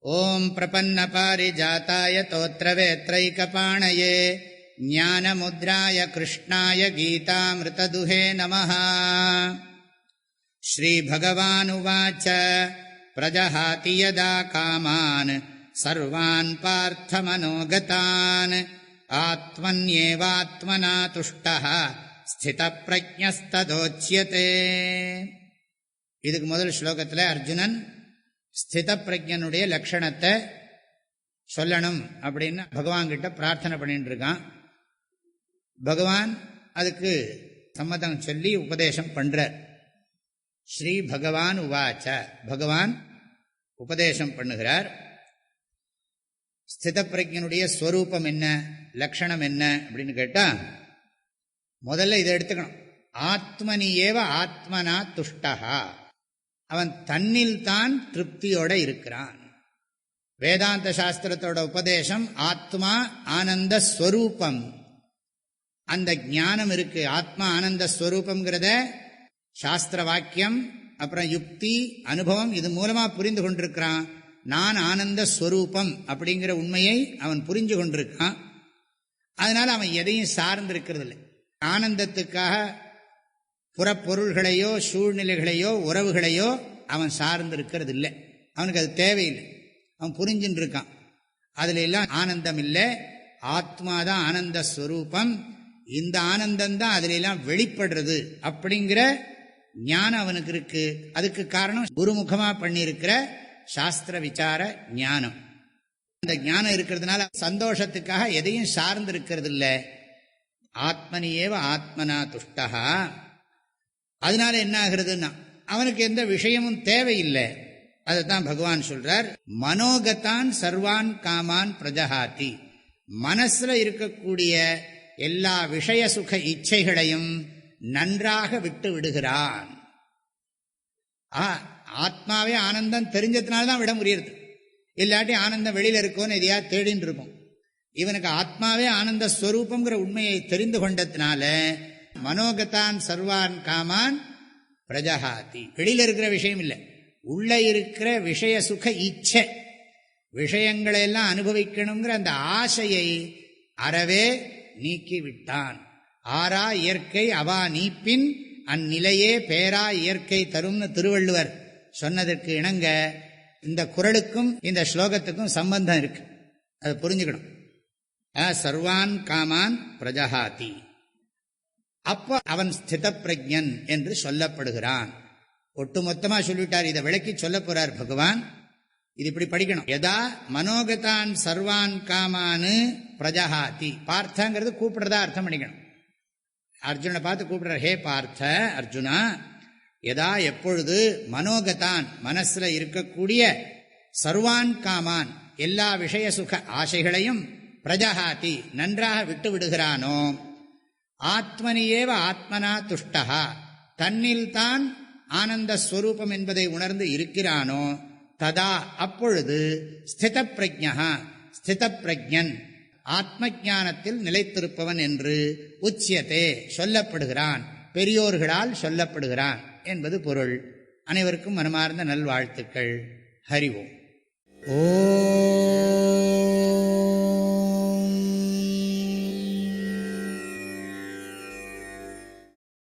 ஓம் பிரபன்னபாரிஜாதாய தோத்ரவேத்ரைகபாணயே ஞானமுத்ராய கிருஷ்ணாய கீதாமிருததுஹே நமः. ஸ்ரீபகவானுவாச்ச பிரஜஹாதி யதா காமான் சர்வான் பார்த்தமனோகதான் ஆத்மன்யேவாத்மனா துஷ்டः ஸ்திதப்ரஜ்ஞஸ்ததோச்யதே. இதுக்கு முதல் ஸ்லோகத்தில் அர்ஜுனன் ஸ்திதப்ரஜ்ஞனுடைய லட்சணத்தை சொல்லணும் அப்படின்னு பகவான்கிட்ட பிரார்த்தனை பண்ணிட்டு இருக்கான். பகவான் அதுக்கு சம்மதம் சொல்லி உபதேசம் பண்றார். ஸ்ரீ பகவான் உவாச்ச, பகவான் உபதேசம் பண்ணுகிறார். ஸ்திதப்ரஜ்ஞனுடைய ஸ்வரூபம் என்ன, லட்சணம் என்ன அப்படின்னு கேட்டா, முதல்ல இதை எடுத்துக்கணும். ஆத்மனியேவ ஆத்மனா துஷ்டஹா, அவன் தன்னில் தான் திருப்தியோட இருக்கிறான். வேதாந்த சாஸ்திரத்தோட உபதேசம் ஆத்மா ஆனந்த ஸ்வரூபம். அந்த ஞானம் இருக்கு. ஆத்மா ஆனந்த ஸ்வரூபம்ங்கிறத சாஸ்திர வாக்கியம், அப்புறம் யுக்தி, அனுபவம், இது மூலமா புரிந்து கொண்டிருக்கிறான். நான் ஆனந்த ஸ்வரூபம் அப்படிங்கிற உண்மையை அவன் புரிஞ்சு கொண்டிருக்கான். அதனால அவன் எதையும் சார்ந்து இருக்கிறது இல்லை. ஆனந்தத்துக்காக புறப்பொருள்களையோ சூழ்நிலைகளையோ உறவுகளையோ அவன் சார்ந்து இருக்கிறது இல்லை. அவனுக்கு அது தேவையில்லை. அவன் புரிஞ்சுட்டு இருக்கான். அதுல எல்லாம் ஆனந்தம் இல்லை. ஆத்மாதான் ஆனந்த ஸ்வரூபம். இந்த ஆனந்தம் தான் அதுல எல்லாம் வெளிப்படுறது அப்படிங்கிற ஞானம் அவனுக்கு இருக்கு. அதுக்கு காரணம் குருமுகமா பண்ணியிருக்கிற சாஸ்திர விசார ஞானம். இந்த ஞானம் இருக்கிறதுனால சந்தோஷத்துக்காக எதையும் சார்ந்து இருக்கிறது இல்லை. ஆத்மனியேவ ஆத்மனா துஷ்டஹா. அதனால என்ன ஆகிறதுன்னா அவனுக்கு எந்த விஷயமும் தேவையில்லை. அதைத்தான் பகவான் சொல்றார். மனோகதான் சர்வான் காமான் பிரஜஹாதி, மனசுல இருக்கக்கூடிய எல்லா விஷய சுக இச்சைகளையும் நன்றாக விட்டு விடுகிறான். ஆத்மாவே ஆனந்தம் தெரிஞ்சதுனால்தான் விட முடியுது. இல்லாட்டி ஆனந்தம் வெளியில இருக்கோன்னு எதையா தேடின்னு இருக்கும். இவனுக்கு ஆத்மாவே ஆனந்த ஸ்வரூபங்கிற உண்மையை தெரிந்து கொண்டதுனால மனோகதான் சர்வான் காமான் பிரஜஹாதி. வெளியில இருக்கிற விஷயம் இல்லை, உள்ள இருக்கிற விஷய சுக இச்சை, விஷயங்களை எல்லாம் அனுபவிக்கணுங்கிற அந்த ஆசையை அறவே நீக்கிவிட்டான். ஆரா இயற்கை அவா நீப்பின் அந்நிலையே பேரா இயற்கை தரும்னு திருவள்ளுவர் சொன்னதற்கு இணங்க இந்த குறளுக்கும் இந்த ஸ்லோகத்துக்கும் சம்பந்தம் இருக்கு. அதை புரிஞ்சுக்கணும். சர்வான் காமான் பிரஜஹாதி. அப்போ அவன் ஸ்தித பிரஜ்ஞன் என்று சொல்லப்படுகிறான். ஒட்டுமொத்தமா சொல்லிவிட்டார். இதை விளக்கி சொல்ல போறார் பகவான். இது இப்படி படிக்கணும். யதா மனோகதான் சர்வான் காமானு பிரஜஹாதி. பார்த்தங்கிறது கூப்பிடுறதா அர்த்தம் பண்ணிக்கணும். அர்ஜுனை பார்த்து கூப்பிடுறார். ஹே பார்த்த அர்ஜுனா, யதா எப்பொழுது, மனோகதான் மனசுல இருக்கக்கூடிய, சர்வான் காமான் எல்லா விஷய சுக ஆசைகளையும், பிரஜஹாதி நன்றாக விட்டு விடுகிறானோ, ஆத்மனியேவ ஆத்மனா துஷ்டஹா தன்னில்தான் ஆனந்த ஸ்வரூபம் என்பதை உணர்ந்து இருக்கிறானோ, ததா அப்பொழுது ஸ்தித பிரஜ்ஞா ஸ்தித பிரஜ்ஞன் ஆத்ம ஞானத்தில் நிலைத்திருப்பவன் என்று உச்சியத்தே சொல்லப்படுகிறான், பெரியோர்களால் சொல்லப்படுகிறான் என்பது பொருள். அனைவருக்கும் மனமார்ந்த நல்வாழ்த்துக்கள். ஹரி ஓம்.